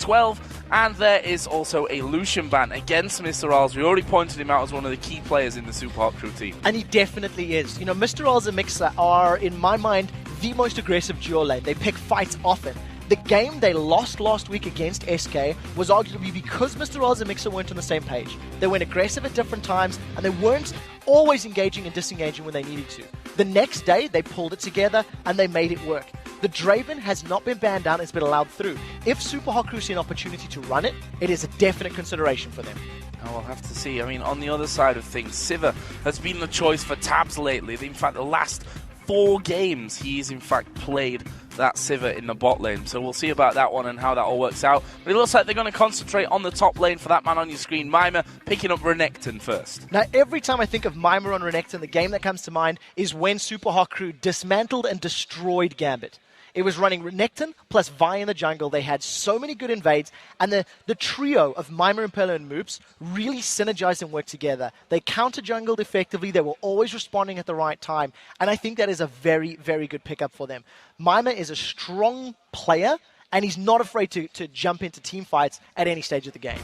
12, and there is also a Lucian ban against Mr. Arls. We already pointed him out as one of the key players in the Super Hot Crew team. And he definitely is. You know, Mr. Arls and Mixer are, in my mind, the most aggressive duo lane. They pick fights often. The game they lost last week against SK was arguably because Mr. Arls and Mixer weren't on the same page. They went aggressive at different times, and they weren't always engaging and disengaging when they needed to. The next day, they pulled it together, and they made it work. The Draven has not been banned down, it's been allowed through. If Super Hot Crew see an opportunity to run it, it is a definite consideration for them. Oh, we'll have to see. I mean, on the other side of things, Sivir has been the choice for Tabs lately. In fact, the last 4 games, he's in fact played that Sivir in the bot lane. So we'll see about that one and how that all works out. But it looks like they're going to concentrate on the top lane for that man on your screen, Mima, picking up Renekton first. Now, every time I think of Mima on Renekton, the game that comes to mind is when Super Hot Crew dismantled and destroyed Gambit. It was running Renekton plus Vi in the jungle. They had so many good invades, and the trio of Mima, Impala, and Moops really synergized and worked together. They counter-jungled effectively. They were always responding at the right time, and I think that is a very, very good pickup for them. Mima is a strong player, and he's not afraid to jump into team fights at any stage of the game.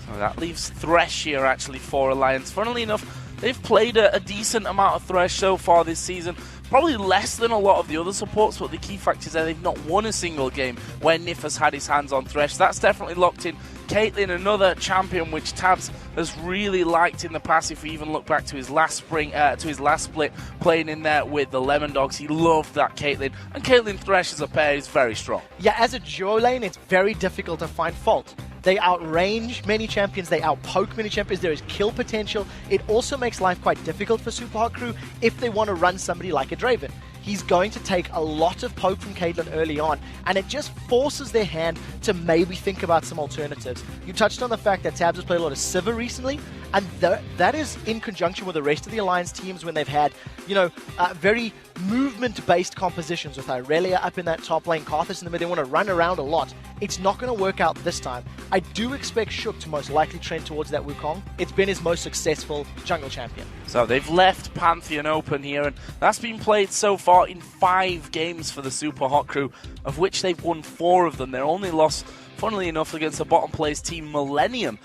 So that leaves Thresh here, actually, for Alliance. Funnily enough, they've played a decent amount of Thresh so far this season. Probably less than a lot of the other supports, but the key fact is that they've not won a single game where Nif has had his hands on Thresh. That's definitely locked in. Caitlyn, another champion which Tabs has really liked in the past. If we even look back to his last split, playing in there with the Lemon Dogs, he loved that Caitlyn. And Caitlyn Thresh as a pair is very strong. Yeah, as a duo lane, it's very difficult to find fault. They outrange many champions, they outpoke many champions, there is kill potential. It also makes life quite difficult for Super Hot Crew if they want to run somebody like a Draven. He's going to take a lot of poke from Caitlyn early on, and it just forces their hand to maybe think about some alternatives. You touched on the fact that Tabs has played a lot of Sivir recently, and that is in conjunction with the rest of the Alliance teams when they've had, very movement-based compositions with Irelia up in that top lane, Karthus in the mid. They want to run around a lot. It's not going to work out this time. I do expect Shook to most likely trend towards that Wukong. It's been his most successful jungle champion. So they've left Pantheon open here, and that's been played so far in 5 games for the Super Hot Crew, of which they've won 4 of them. Their only loss, funnily enough, against the bottom place team Millennium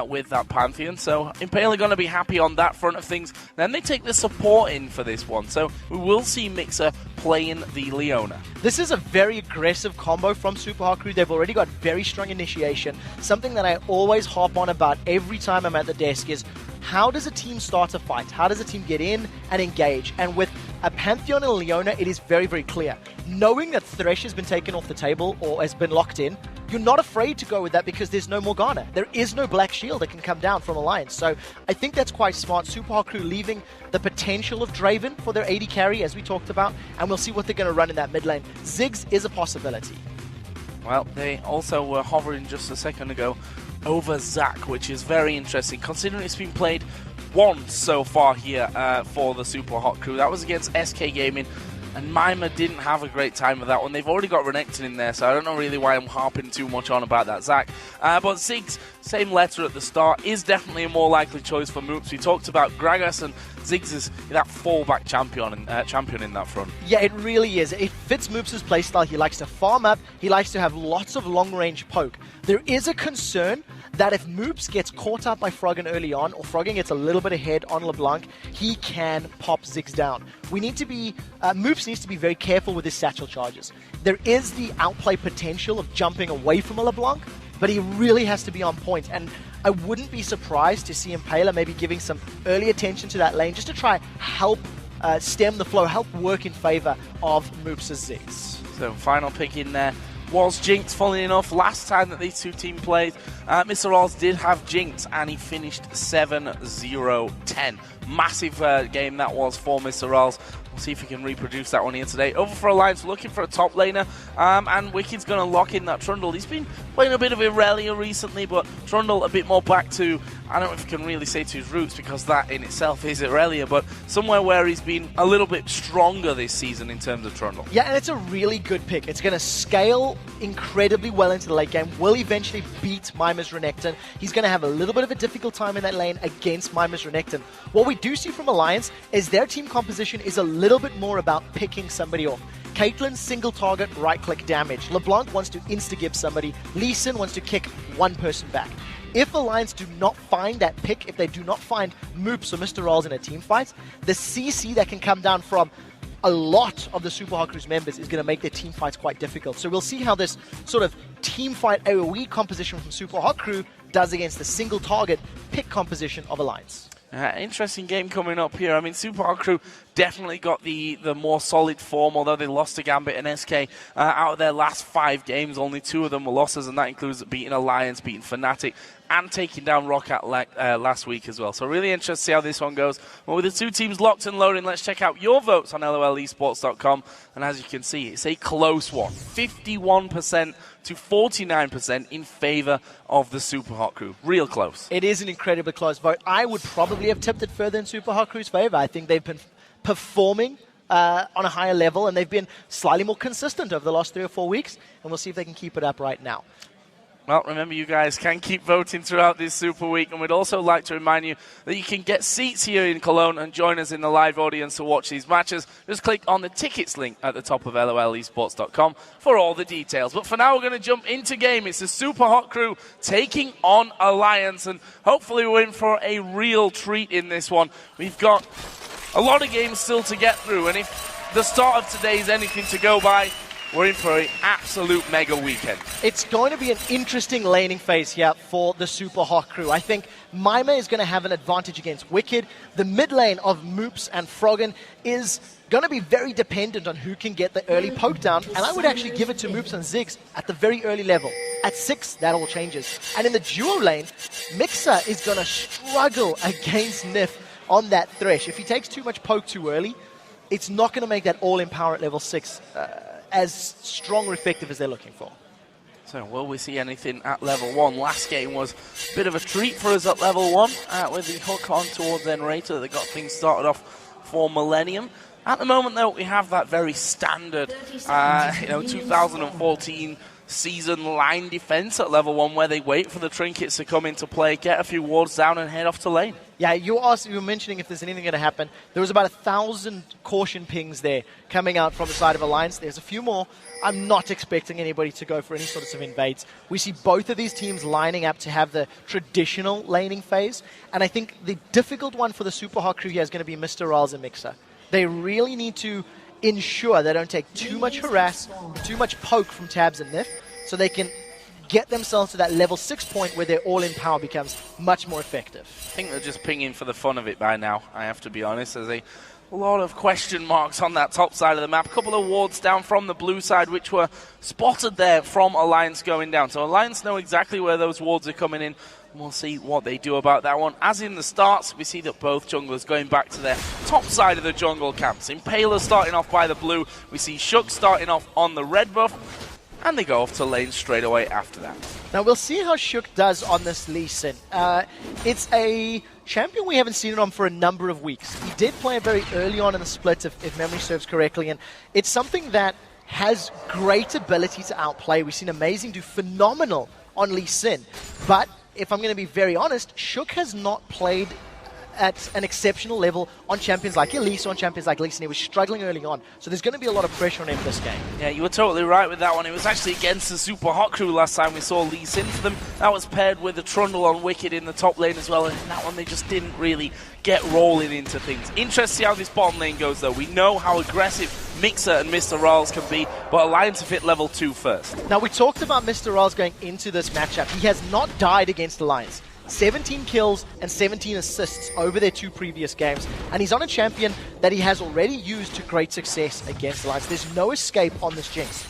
with that Pantheon. So Impale are going to be happy on that front of things. Then they take the support in for this one. So we will see Mixer playing the Leona. This is a very aggressive combo from Super Hot Crew. They've already got very strong initiation. Something that I always harp on about every time I'm at the desk is, how does a team start a fight? How does a team get in and engage? And with a Pantheon and a Leona, it is very, very clear. Knowing that Thresh has been taken off the table or has been locked in, you're not afraid to go with that because there's no Morgana. There is no Black Shield that can come down from Alliance. So I think that's quite smart. Super Hot Crew leaving the potential of Draven for their AD carry, as we talked about, and we'll see what they're going to run in that mid lane. Ziggs is a possibility. Well, they also were hovering just a second ago over Zac, which is very interesting, considering it's been played once so far here for the Super Hot Crew. That was against SK Gaming, and Mima didn't have a great time with that one. They've already got Renekton in there, so I don't know really why I'm harping too much on about that Zac. But Ziggs, same letter at the start, is definitely a more likely choice for Moops. We talked about Gragas, and Ziggs is that fallback champion in that front. Yeah, it really is. It fits Moops' playstyle. He likes to farm up. He likes to have lots of long-range poke. There is a concern that if Moops gets caught up by Froggen early on, or Froggen gets a little bit ahead on LeBlanc, he can pop Ziggs down. We need to be, Moops needs to be very careful with his satchel charges. There is the outplay potential of jumping away from a LeBlanc, but he really has to be on point, and I wouldn't be surprised to see Impala maybe giving some early attention to that lane just to try help stem the flow, help work in favor of Moops' Ziggs. So final pick in there was Jinx. Funnily enough, last time that these two teams played, Mr. Rolls did have Jinx, and he finished 7-0-10. Massive game that was for Mr. Rolls. We'll see if we can reproduce that one here today. Over for Alliance, looking for a top laner, and Wicked's going to lock in that Trundle. He's been playing a bit of Irelia recently, but Trundle a bit more back to, I don't know if you can really say to his roots, because that in itself is Irelia, but somewhere where he's been a little bit stronger this season in terms of Trundle. Yeah, and it's a really good pick. It's going to scale incredibly well into the late game, will eventually beat Mima's Renekton. He's going to have a little bit of a difficult time in that lane against Mima's Renekton. What we do see from Alliance is their team composition is a little bit more about picking somebody off. Caitlyn, single target, right-click damage. LeBlanc wants to insta-give somebody. Lee Sin wants to kick one person back. If Alliance do not find that pick, if they do not find Moops or Mr. Rolls in a team fight, the CC that can come down from a lot of the Super Hot Crew's members is going to make their team fights quite difficult. So we'll see how this sort of team fight AoE composition from Super Hot Crew does against the single target pick composition of Alliance. Interesting game coming up here. I mean, Super Hot Crew definitely got the more solid form, although they lost to Gambit and SK out of their last 5 games. Only 2 of them were losses, and that includes beating Alliance, beating Fnatic, and taking down Roccat last week as well. So really interested to see how this one goes. Well, with the 2 teams locked and loading, let's check out your votes on LOLesports.com. And as you can see, it's a close one. 51% to 49% in favor of the Super Hot Crew. Real close. It is an incredibly close vote. I would probably have tipped it further in Super Hot Crew's favor. I think they've been performing on a higher level, and they've been slightly more consistent over the last 3 or 4 weeks, and we'll see if they can keep it up right now. Well, remember, you guys can keep voting throughout this Super Week, and we'd also like to remind you that you can get seats here in Cologne and join us in the live audience to watch these matches. Just click on the tickets link at the top of LOLesports.com for all the details. But for now, we're going to jump into game. It's the Super Hot Crew taking on Alliance, and hopefully we're in for a real treat in this one. We've got a lot of games still to get through, and if the start of today is anything to go by, we're in for an absolute mega weekend. It's going to be an interesting laning phase here for the Super Hot Crew. I think Maima is going to have an advantage against Wicked. The mid lane of Moops and Froggen is going to be very dependent on who can get the early poke down, and I would actually give it to Moops and Ziggs at the very early level. At 6, that all changes. And in the duo lane, Mixer is going to struggle against Nif on that Thresh. If he takes too much poke too early, it's not going to make that all-in power at level 6 as strong or effective as they're looking for. So will we see anything at level 1? Last game was a bit of a treat for us at level 1 with the hook on towards Enrater that got things started off for Millennium. At the moment, though, we have that very standard 2014 season line defense at level 1 where they wait for the trinkets to come into play, get a few wards down and head off to lane. Yeah, you were mentioning if there's anything going to happen. There was about 1,000 caution pings there coming out from the side of Alliance. There's a few more. I'm not expecting anybody to go for any sorts of invades. We see both of these teams lining up to have the traditional laning phase, and I think the difficult one for the Super Hot Crew here is going to be Mr. Riles and Mixer. They really need to ensure they don't take too much harass, too much poke from Tabs and Nif, so they can get themselves to that level 6 point where their all-in power becomes much more effective. I think they're just pinging for the fun of it by now, I have to be honest. There's a lot of question marks on that top side of the map. A couple of wards down from the blue side, which were spotted there from Alliance going down. So Alliance know exactly where those wards are coming in. We'll see what they do about that one. As in the starts, we see that both junglers going back to their top side of the jungle camps. Impaler starting off by the blue. We see Shook starting off on the red buff. And they go off to lane straight away after that. Now we'll see how Shook does on this Lee Sin. It's a champion we haven't seen it on for a number of weeks. He did play very early on in the split, if memory serves correctly, and it's something that has great ability to outplay. We've seen Amazing do phenomenal on Lee Sin, but if I'm going to be very honest, Shook has not played at an exceptional level on champions like Elise, on champions like Lee Sin. He was struggling early on, so there's going to be a lot of pressure on him this game. Yeah, you were totally right with that one. It was actually against the Super Hot Crew last time we saw Lee Sin for them. That was paired with the Trundle on Wicked in the top lane as well, and in that one they just didn't really get rolling into things. Interesting to see how this bottom lane goes, though. We know how aggressive Mixer and Mr. Riles can be, but Alliance have hit level 2 first. Now, we talked about Mr. Riles going into this matchup. He has not died against Alliance. 17 kills and 17 assists over their 2 previous games, and he's on a champion that he has already used to great success against Alliance. There's no escape on this Jinx.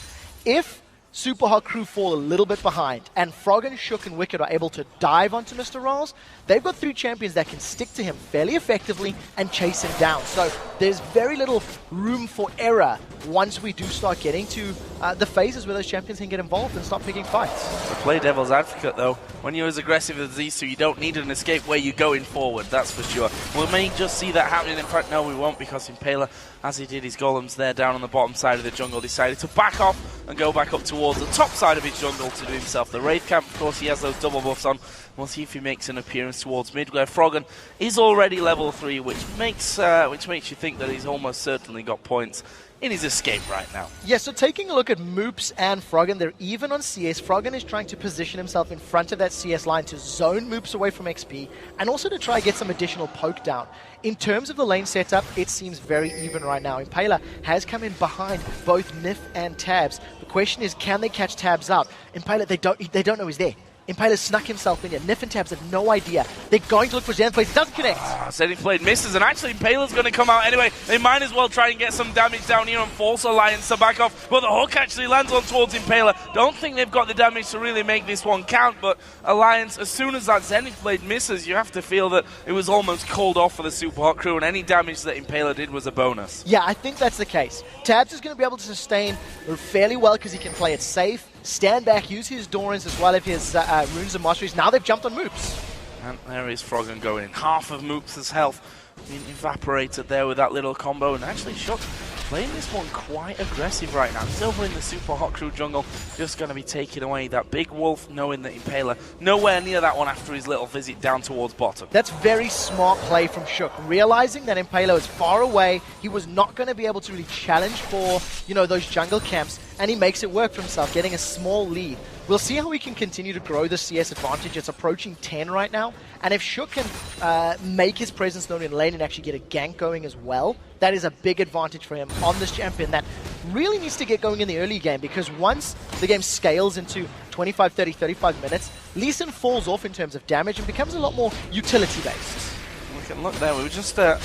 If Super Hot Crew fall a little bit behind and Froggen, Shook and Wicked are able to dive onto Mr. Riles, they've got 3 champions that can stick to him fairly effectively and chase him down. So there's very little room for error once we do start getting to the phases where those champions can get involved and start picking fights. To play devil's advocate, though, when you're as aggressive as these two, you don't need an escape where you're going forward, that's for sure. We may just see that happening. In fact, no, we won't, because Impaler, as he did his golems there down on the bottom side of the jungle, decided to back off and go back up towards the top side of his jungle to do himself the Wraith Camp. Of course, he has those double buffs on. We'll see if he makes an appearance towards mid, where Froggen is already level 3, which makes you think that he's almost certainly got points in his escape right now. Yeah, so taking a look at Moops and Froggen, they're even on CS. Froggen is trying to position himself in front of that CS line to zone Moops away from XP and also to try to get some additional poke down. In terms of the lane setup, it seems very even right now. Impaler has come in behind both Nif and Tabs. The question is, can they catch Tabs out? Impaler, they don't know he's there. Impaler snuck himself in here. Nif and Tabs have no idea. They're going to look for Zenith Blade. It doesn't connect. Zenith Blade misses, and actually Impaler's going to come out anyway. They might as well try and get some damage down here and force Alliance to back off. But the hook actually lands on towards Impaler. Don't think they've got the damage to really make this one count, but Alliance, as soon as that Zenith Blade misses, you have to feel that it was almost called off for the Super Hot crew, and any damage that Impaler did was a bonus. Yeah, I think that's the case. Tabs is going to be able to sustain fairly well because he can play it safe, stand back, use his Dorans as well as his Runes and Masteries. Now they've jumped on Moops. And there is Froggen going in. Half of Moops' health being evaporated there with that little combo. And actually, Shook playing this one quite aggressive right now. He's over in the Super Hot Crew jungle, just going to be taking away that big wolf, knowing that Impaler nowhere near that one after his little visit down towards bottom. That's very smart play from Shook, realizing that Impaler is far away. He was not going to be able to really challenge for, those jungle camps, and he makes it work for himself, getting a small lead. We'll see how we can continue to grow the CS advantage. It's approaching 10 right now, and if Shook can make his presence known in lane and actually get a gank going as well, that is a big advantage for him on this champion that really needs to get going in the early game, because once the game scales into 25, 30, 35 minutes, Lee Sin falls off in terms of damage and becomes a lot more utility-based. We can look there. We were just for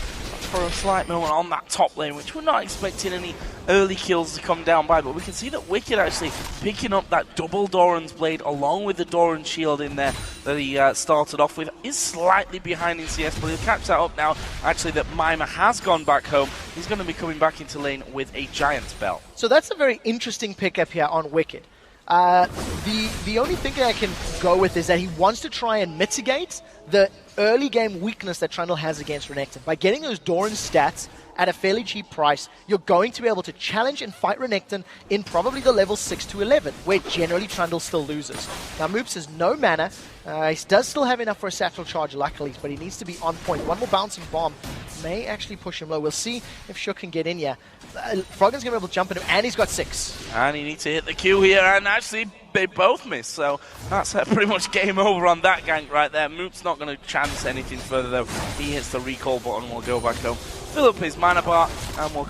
a slight moment on that top lane, which we're not expecting any early kills to come down by, but we can see that Wicked actually picking up that double Doran's Blade along with the Doran Shield in there that he started off with. Is slightly behind in CS, but he'll catch that up now. Actually, that Mima has gone back home. He's going to be coming back into lane with a Giant's Bell. So that's a very interesting pickup here on Wicked. The only thing that I can go with is that he wants to try and mitigate the early game weakness that Trundle has against Renekton. By getting those Doran stats at a fairly cheap price, you're going to be able to challenge and fight Renekton in probably the level 6 to 11, where generally Trundle still loses. Now Moops has no mana. He does still have enough for a satchel charge, luckily, but he needs to be on point. One more bouncing bomb may actually push him low. We'll see if Shook can get in here. Froggen's going to be able to jump into him, and he's got 6. And he needs to hit the Q here, and actually they both miss, so that's pretty much game over on that gank right there. Moop's not going to chance anything further, though. He hits the recall button, we'll go back home, fill up his mana bar, and we'll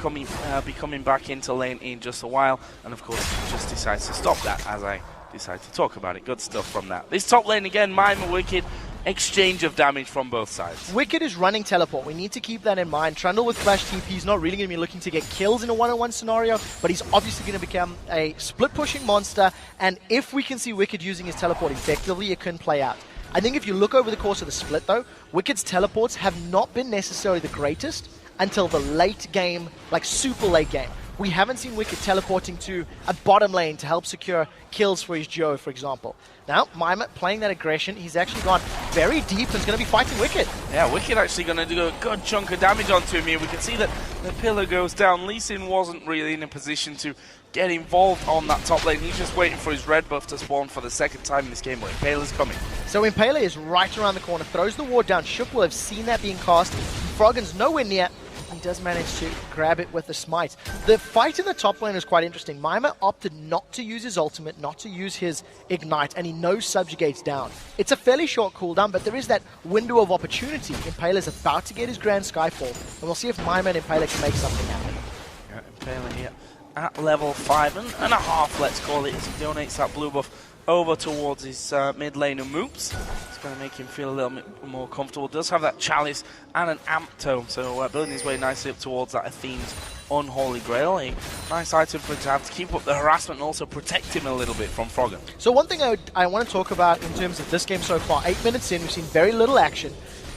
be coming back into lane in just a while. And of course, he just decides to stop that as I decide to talk about it. Good stuff from that. This top lane again, Mima, Wicked, exchange of damage from both sides. Wicked is running teleport. We need to keep that in mind. Trundle with flash TP is not really going to be looking to get kills in a one-on-one scenario, but he's obviously going to become a split-pushing monster, and if we can see Wicked using his teleport effectively, it can play out. I think if you look over the course of the split, though, Wicked's teleports have not been necessarily the greatest until the late game, like super late game. We haven't seen Wicked teleporting to a bottom lane to help secure kills for his Joe, for example. Now, Mima playing that aggression, he's actually gone very deep and is going to be fighting Wicked. Yeah, Wicked actually going to do a good chunk of damage onto him here. We can see that the pillar goes down. Lee Sin wasn't really in a position to get involved on that top lane. He's just waiting for his red buff to spawn for the second time in this game, but Impaler's coming. So Impaler is right around the corner, throws the ward down. Shook will have seen that being cast. Froggen's nowhere near. He does manage to grab it with the smite. The fight in the top lane is quite interesting. Mima opted not to use his ultimate, not to use his ignite, and he knows subjugates down. It's a fairly short cooldown, but there is that window of opportunity. Impaler's about to get his Grand Skyfall, and we'll see if Mima and Impaler can make something happen. Yeah, Impaler here at level 5.5, let's call it, as he donates that blue buff over towards his mid lane of Moops. It's going to make him feel a little bit more comfortable. Does have that chalice and an amp tome, so building his way nicely up towards that Athene's Unholy Grail. A nice item for him to have to keep up the harassment and also protect him a little bit from Froggen. So one thing I want to talk about in terms of this game so far, 8 minutes in, we've seen very little action.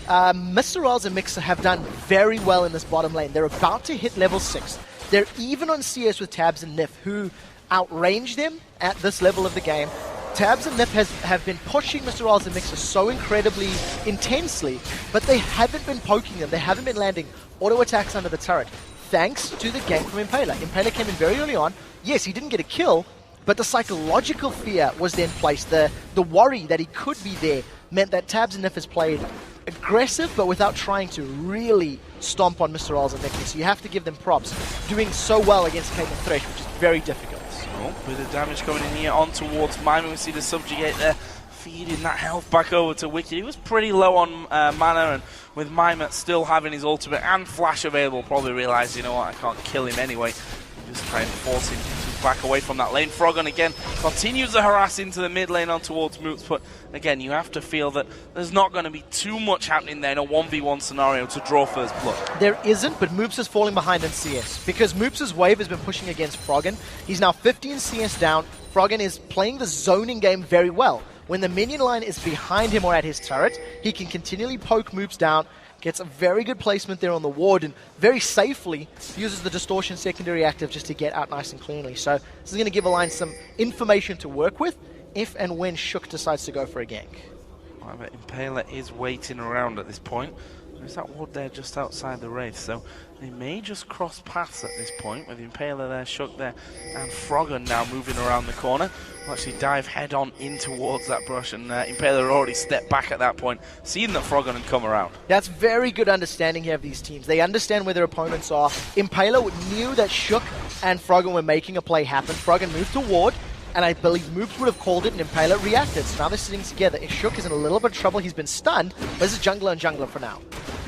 Mr. Rals and Mixer have done very well in this bottom lane. They're about to hit level 6. They're even on CS with Tabs and Nif, who outrange them at this level of the game. Tabs and Nif have been pushing Mr. Rals and Mixer so incredibly intensely, but they haven't been poking them. They haven't been landing auto attacks under the turret, thanks to the gank from Impaler. Impaler came in very early on. Yes, he didn't get a kill, but the psychological fear was then placed. The worry that he could be there meant that Tabs and Nif has played aggressive, but without trying to really stomp on Mr. Ralls and Nicky. So you have to give them props. Doing so well against Caitlyn Thresh, which is very difficult. Oh, bit of damage coming in here on towards Mime. We see the Subjugate there, feeding that health back over to Wicked. He was pretty low on mana, and with Mime still having his ultimate and flash available, probably realised, you know what, I can't kill him anyway. Just try and force him to back away from that lane. Froggen again continues to harass into the mid lane on towards Moops, but again, you have to feel that there's not going to be too much happening there in a 1v1 scenario to draw first blood. There isn't, but Moops is falling behind in CS because Moops' wave has been pushing against Froggen. He's now 15 CS down. Froggen is playing the zoning game very well. When the minion line is behind him or at his turret, he can continually poke Moops down, gets a very good placement there on the ward, and very safely uses the Distortion secondary active just to get out nice and cleanly. So this is going to give Alliance some information to work with if and when Shook decides to go for a gank. However, Impaler is waiting around at this point. There's that ward there just outside the Wraith, so they may just cross paths at this point with Impaler there, Shook there, and Froggen now moving around the corner. Will actually dive head on in towards that brush, and Impaler already stepped back at that point, seeing that Froggen had come around. That's very good understanding here of these teams. They understand where their opponents are. Impaler knew that Shook and Froggen were making a play happen. Froggen moved to ward, and I believe Moops would have called it, and Impaler reacted. So now they're sitting together. If Shook is in a little bit of trouble, he's been stunned, but this is jungler and jungler for now.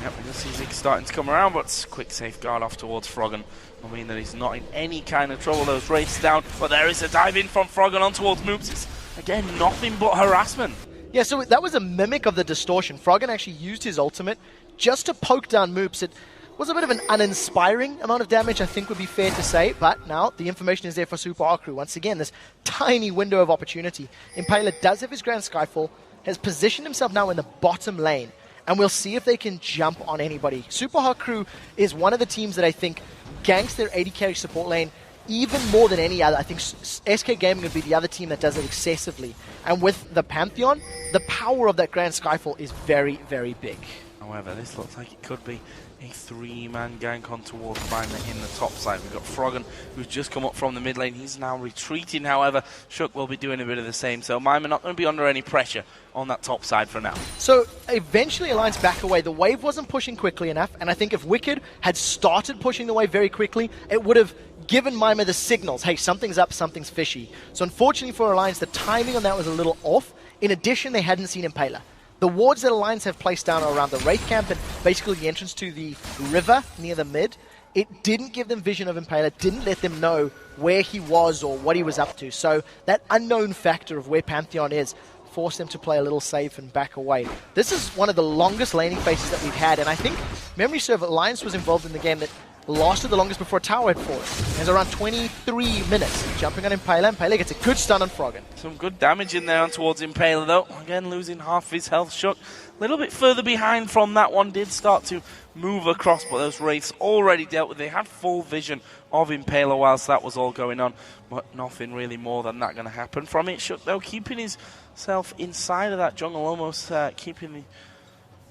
Yep, we can see Ziggs starting to come around, but quick safeguard off towards Froggen. I mean that he's not in any kind of trouble. Those Wraiths down, but there is a dive in from Froggen on towards Moops. It's, again, nothing but harassment. Yeah, so that was a mimic of the Distortion. Froggen actually used his ultimate just to poke down Moops. It was a bit of an uninspiring amount of damage, I think would be fair to say, but now the information is there for Supa Crew. Once again, this tiny window of opportunity. Impaler does have his Grand Skyfall, has positioned himself now in the bottom lane, and we'll see if they can jump on anybody. Supa Crew is one of the teams that I think ganks their AD carry support lane even more than any other. I think SK Gaming would be the other team that does it excessively. And with the Pantheon, the power of that Grand Skyfall is very, very big. However, this looks like it could be a three-man gank on towards Mime in the top side. We've got Froggen, who's just come up from the mid lane. He's now retreating, however. Shook will be doing a bit of the same. So Mime are not going to be under any pressure on that top side for now. So eventually Alliance back away. The wave wasn't pushing quickly enough, and I think if Wicked had started pushing the wave very quickly, it would have given Mime the signals, hey, something's up, something's fishy. So unfortunately for Alliance, the timing on that was a little off. In addition, they hadn't seen Impaler. The wards that Alliance have placed down are around the Wraith camp and basically the entrance to the river near the mid. It didn't give them vision of Impaler, didn't let them know where he was or what he was up to. So that unknown factor of where Pantheon is forced them to play a little safe and back away. This is one of the longest laning phases that we've had, and I think memory serve Alliance was involved in the game that lasted the longest before Tower had fallen. It was around 23 minutes. Jumping on Impaler. Impaler gets a good stun on Froggen. Some good damage in there on towards Impaler, though. Again, losing half his health. Shook a little bit further behind from that one. Did start to move across, but those Wraiths already dealt with. They had full vision of Impaler whilst that was all going on, but nothing really more than that going to happen from it. Shook, though, keeping himself inside of that jungle, almost keeping the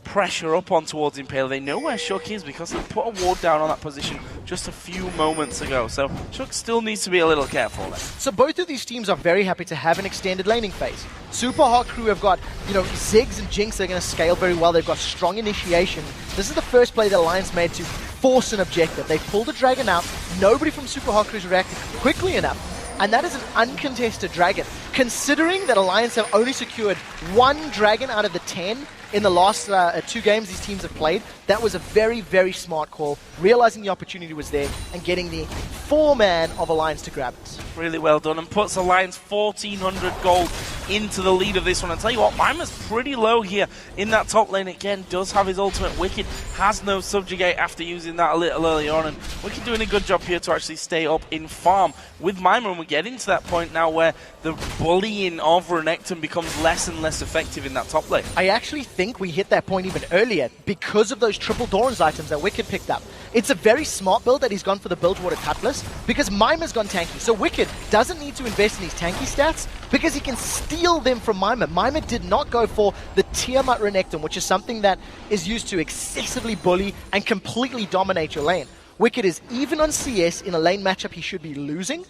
pressure up on towards Impaler. They know where Shook is because he put a ward down on that position just a few moments ago. So Shook still needs to be a little careful there. So both of these teams are very happy to have an extended laning phase. Supa Crew have got, Ziggs and Jinx. They're going to scale very well. They've got strong initiation. This is the first play that Alliance made to force an objective. They pulled a dragon out. Nobody from Supa Crew's reacted quickly enough. And that is an uncontested dragon. Considering that Alliance have only secured one dragon out of the 10 in the last 2 games these teams have played, that was a very, very smart call, realizing the opportunity was there and getting the 4-man of Alliance to grab it. Really well done, and puts Alliance 1,400 gold into the lead of this one. I'll tell you what, Mimer's pretty low here in that top lane. Again, does have his ultimate. Wicked has no Subjugate after using that a little early on, and Wicked doing a good job here to actually stay up in farm with Mimer, and we're getting to that point now where the bullying of Renekton becomes less and less effective in that top lane. I actually think we hit that point even earlier because of those triple Doran's items that Wicked picked up. It's a very smart build that he's gone for the Bilgewater Cutlass because Mimer's gone tanky. So Wicked doesn't need to invest in these tanky stats because he can steal them from Mimer. Mimer did not go for the Tiamat Renekton, which is something that is used to excessively bully and completely dominate your lane. Wicked is even on CS in a lane matchup he should be losing.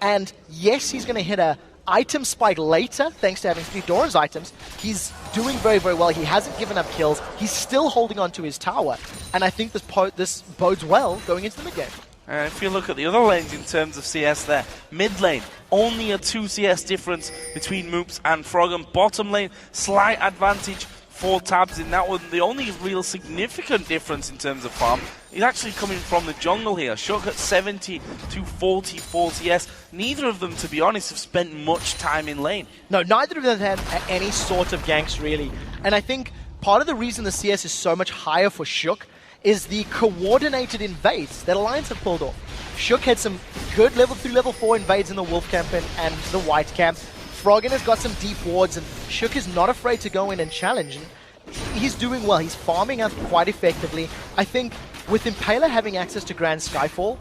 And yes, he's going to hit a item spike later, thanks to having 3 Doran's items, he's doing very, very well. He hasn't given up kills. He's still holding on to his tower. And I think this bodes well going into the mid-game. If you look at the other lanes in terms of CS there, mid lane, only a 2 CS difference between Moops and Froggen. Bottom lane, slight advantage for Tabs in that one. The only real significant difference in terms of farm is actually coming from the jungle here. Shook at 70 to 44 CS. Neither of them, to be honest, have spent much time in lane. No, neither of them had any sort of ganks, really. And I think part of the reason the CS is so much higher for Shook is the coordinated invades that Alliance have pulled off. Shook had some good level 3, level 4 invades in the Wolf camp and the White camp. Froggen has got some deep wards, and Shook is not afraid to go in and challenge. And he's doing well. He's farming up quite effectively. I think with Impaler having access to Grand Skyfall,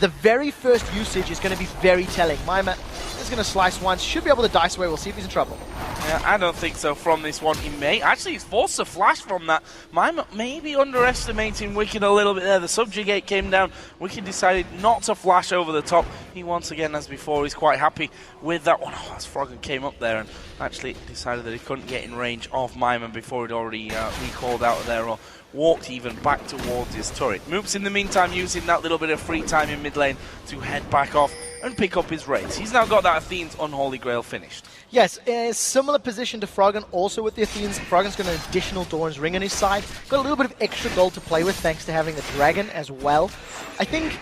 the very first usage is going to be very telling. Maima is going to slice once, should be able to dice away. We'll see if he's in trouble. Yeah, I don't think so from this one. He may. Actually, he's forced a flash from that. Maima maybe underestimating Wicked a little bit there. The subjugate came down. Wicked decided not to flash over the top. He once again, as before, is quite happy with that one. Oh, as Froggen came up there and actually decided that he couldn't get in range of Maima before he'd already recalled out of there or walked even back towards his turret. Moops in the meantime using that little bit of free time in mid lane to head back off and pick up his raids. He's now got that Athene's Unholy Grail finished. Yes, a similar position to Froggen, also with the Athenes. Froggen's got an additional Doran's Ring on his side. Got a little bit of extra gold to play with thanks to having the Dragon as well. I think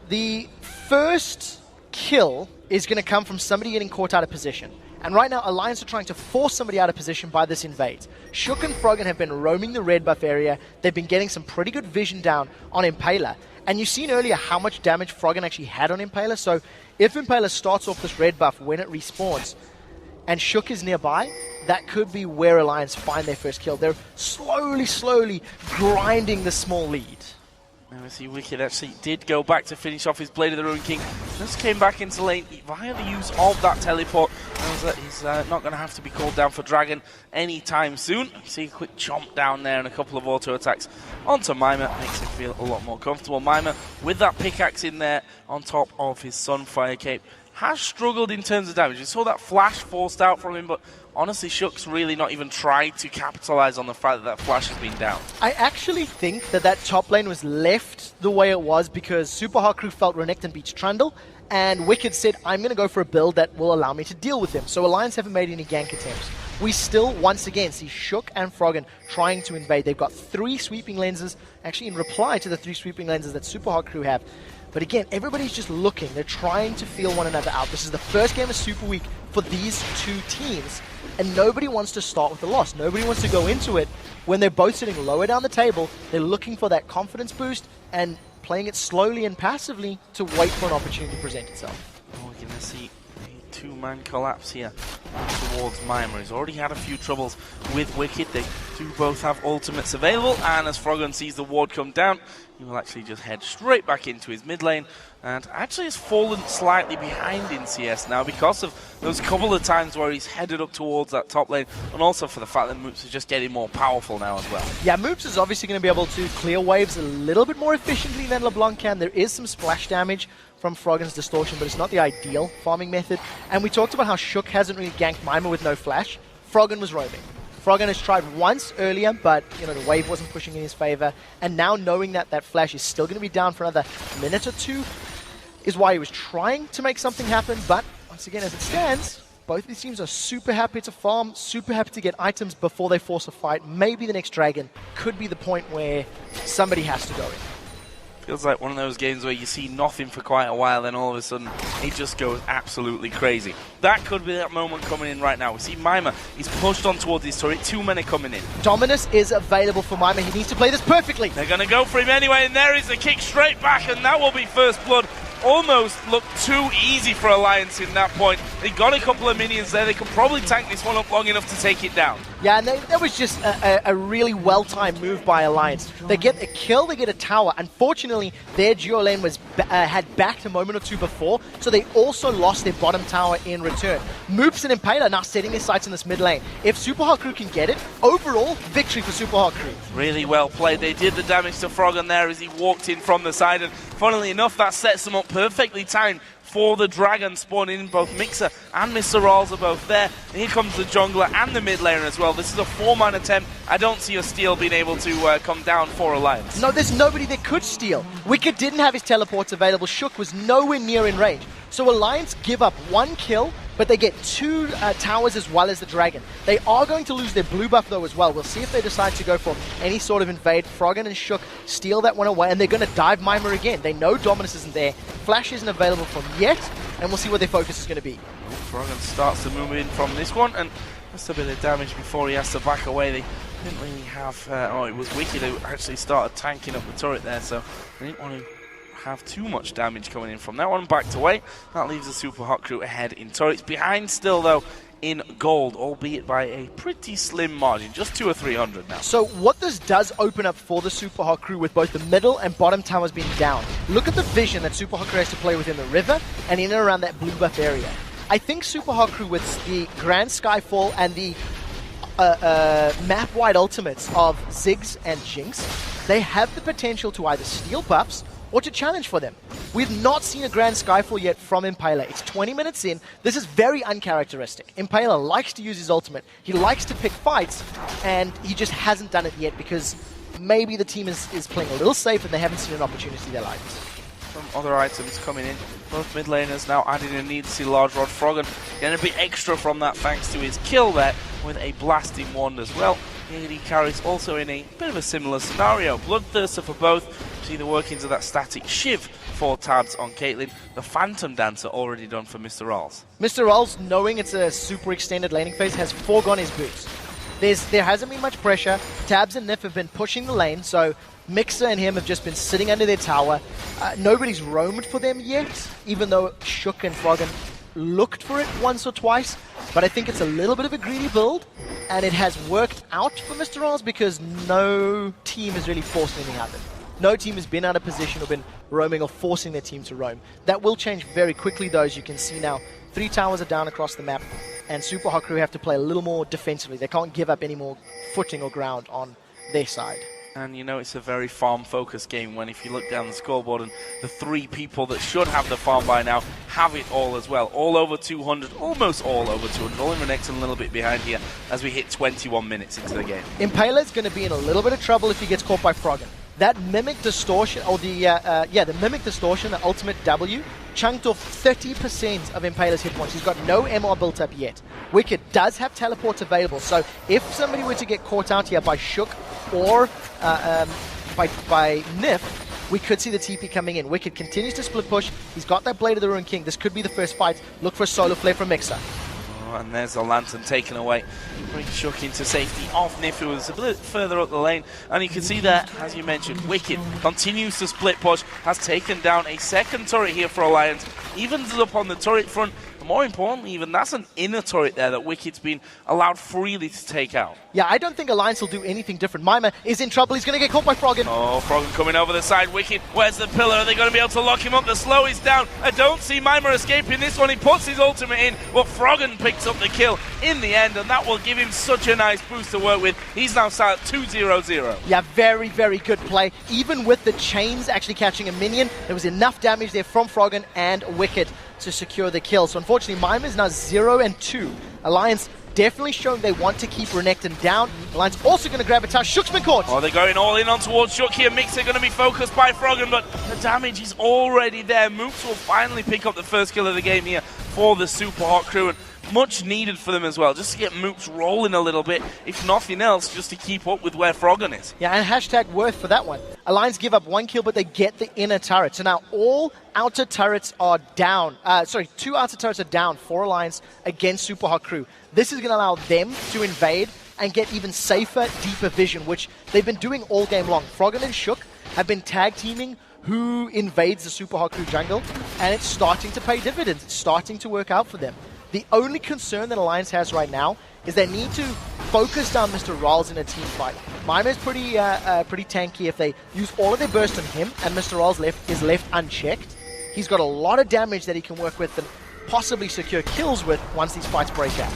the first kill is going to come from somebody getting caught out of position. And right now, Alliance are trying to force somebody out of position by this invade. Shook and Froggen have been roaming the red buff area. They've been getting some pretty good vision down on Impaler. And you've seen earlier how much damage Froggen actually had on Impaler. So if Impaler starts off this red buff when it respawns, and Shook is nearby, that could be where Alliance find their first kill. They're slowly grinding the small lead. Now we see Wicked actually did go back to finish off his Blade of the Ruined King. Just came back into lane via the use of that teleport. Knows that he's not going to have to be called down for Dragon anytime soon. See a quick chomp down there and a couple of auto attacks onto Maima. Makes him feel a lot more comfortable. Maima with that pickaxe in there on top of his Sunfire Cape has struggled in terms of damage. You saw that flash forced out from him, but honestly, Shook's really not even tried to capitalize on the fact that that flash has been down. I actually think that top lane was left the way it was because Super Hot Crew felt Renekton beats Trundle, and Wicked said, I'm going to go for a build that will allow me to deal with him. So Alliance haven't made any gank attempts. We still, once again, see Shook and Froggen trying to invade. They've got 3 sweeping lenses, actually in reply to the 3 sweeping lenses that Super Hot Crew have. But again, everybody's just looking. They're trying to feel one another out. This is the first game of Super Week for these 2 teams. And nobody wants to start with a loss. Nobody wants to go into it when they're both sitting lower down the table. They're looking for that confidence boost and playing it slowly and passively to wait for an opportunity to present itself. Oh, we're going to see a 2-man collapse here towards Maima. He's already had a few troubles with Wicked. They do both have ultimates available, and as Froggen sees the ward come down, he will actually just head straight back into his mid lane, and actually has fallen slightly behind in CS now because of those couple of times where he's headed up towards that top lane, and also for the fact that Moops is just getting more powerful now as well. Yeah, Moops is obviously going to be able to clear waves a little bit more efficiently than LeBlanc can. There is some splash damage from Froggen's Distortion, but it's not the ideal farming method. And we talked about how Shook hasn't really ganked Maima with no flash. Froggen was roaming. Froggen has tried once earlier, but the wave wasn't pushing in his favor. And now knowing that that flash is still going to be down for another minute or 2 is why he was trying to make something happen. But once again, as it stands, both these teams are super happy to farm, super happy to get items before they force a fight. Maybe the next Dragon could be the point where somebody has to go in. Feels like one of those games where you see nothing for quite a while, then all of a sudden it just goes absolutely crazy. That could be that moment coming in right now. We see Maima, he's pushed on towards his turret, 2 men are coming in. Dominus is available for Maima, he needs to play this perfectly. They're going to go for him anyway, and there is the kick straight back, and that will be first blood. Almost looked too easy for Alliance in that point. They got a couple of minions there. They could probably tank this one up long enough to take it down. Yeah, and that was just a really well-timed move by Alliance. They get a kill, they get a tower. Unfortunately, their duo lane was had backed a moment or 2 before, so they also lost their bottom tower in return. Moops and Impaler now setting their sights in this mid lane. If Super Hot Crew can get it, overall, victory for Super Hot Crew. Really well played. They did the damage to Froggen there as he walked in from the side, and funnily enough, that sets them up perfectly timed for the Dragon spawning in. Both Mixer and Mr. Rawls are both there. And here comes the jungler and the mid laner as well. This is a 4-man attempt. I don't see a steal being able to come down for Alliance. No, there's nobody that could steal. Wicked didn't have his teleports available. Shook was nowhere near in range. So Alliance give up 1 kill, but they get 2 towers as well as the Dragon. They are going to lose their blue buff though as well. We'll see if they decide to go for any sort of invade. Froggen and Shook steal that one away, and they're going to dive Mimer again. They know Dominus isn't there. Flash isn't available from yet, and we'll see what their focus is going to be. Froggen starts to move in from this one, and just a bit of damage before he has to back away. They didn't really have... it was Wicked who actually started tanking up the turret there, so they didn't want to have too much damage coming in from that one. Backed away. That leaves the Super Hot Crew ahead in turrets. Behind still, though, in gold, albeit by a pretty slim margin, just 200 or 300 now. So what this does open up for the Super Hot Crew with both the middle and bottom towers being down. Look at the vision that Super Hot Crew has to play within the river and in and around that blue buff area. I think Super Hot Crew with the Grand Skyfall and the map-wide ultimates of Ziggs and Jinx, they have the potential to either steal buffs or to challenge for them. We've not seen a Grand Skyfall yet from Impaler. It's 20 minutes in. This is very uncharacteristic. Impaler likes to use his ultimate. He likes to pick fights, and he just hasn't done it yet because maybe the team is playing a little safe and they haven't seen an opportunity they liked. Some other items coming in. Both mid laners now adding a need to see Large Rod. Froggen getting a bit extra from that thanks to his kill there with a blasting wand as well. AD carries also in a bit of a similar scenario. Bloodthirster for both. See the workings of that static shiv for Tabs on Caitlyn. The Phantom Dancer already done for Mr. Rawls. Mr. Rawls, knowing it's a super extended laning phase, has foregone his boots. There hasn't been much pressure. Tabs and Nif have been pushing the lane, so Mixer and him have just been sitting under their tower. Nobody's roamed for them yet, even though Shook and Froggen looked for it once or twice. But I think it's a little bit of a greedy build, and it has worked out for Mr. Rawls because no team has really forced anything out of it. No team has been out of position or been roaming or forcing their team to roam. That will change very quickly, though, as you can see now. 3 towers are down across the map, and Super Hot Crew have to play a little more defensively. They can't give up any more footing or ground on their side. And you know it's a very farm-focused game when if you look down the scoreboard and the 3 people that should have the farm by now have it all as well. All over 200, almost all over 200. Only Renekton a little bit behind here as we hit 21 minutes into the game. Impaler's going to be in a little bit of trouble if he gets caught by Froggen. That Mimic Distortion, or the Mimic Distortion, the ultimate W, chunked off 30% of Impaler's hit points. He's got no MR built up yet. Wicked does have teleports available, so if somebody were to get caught out here by Shook or by Nif, we could see the TP coming in. Wicked continues to split push. He's got that Blade of the Ruined King. This could be the first fight. Look for a solo flare from Mixer. And there's the Lantern taken away. Bring Shook into safety off Nif, who was a bit further up the lane. And you can see there, as you mentioned, Wicked continues to split push, has taken down a second turret here for Alliance, evens it up on the turret front. And more importantly, even that's an inner turret there that Wicked's been allowed freely to take out. Yeah, I don't think Alliance will do anything different. Mimer is in trouble. He's going to get caught by Froggen. Oh, Froggen coming over the side. Wicked, where's the pillar? Are they going to be able to lock him up? The slow is down. I don't see Mimer escaping this one. He puts his ultimate in, but Froggen picks up the kill in the end, and that will give him such a nice boost to work with. He's now sat at 2-0-0. Yeah, very, very good play. Even with the chains actually catching a minion, there was enough damage there from Froggen and Wicked to secure the kill. So unfortunately, Mimer is now 0-2. Alliance definitely showing they want to keep Renekton down. Alliance also going to grab a tower. Shook's been caught. Oh, they're going all in on towards Shook here. Mixer going to be focused by Froggen, but the damage is already there. Moops will finally pick up the first kill of the game here for the Super Hot Crew, and much needed for them as well, just to get Moops rolling a little bit, if nothing else, just to keep up with where Froggen is. Yeah, and hashtag worth for that one. Alliance give up 1 kill, but they get the inner turret. So now all outer turrets are down. 2 outer turrets are down for Alliance against Super Hot Crew. This is going to allow them to invade and get even safer, deeper vision, which they've been doing all game long. Froggen and Shook have been tag teaming who invades the Super Hot Crew jungle, and it's starting to pay dividends. It's starting to work out for them. The only concern that Alliance has right now is they need to focus down Mr. Rawls in a team fight. Mimer is pretty tanky. If they use all of their burst on him and Mr. Rawls is left unchecked, he's got a lot of damage that he can work with and possibly secure kills with once these fights break out.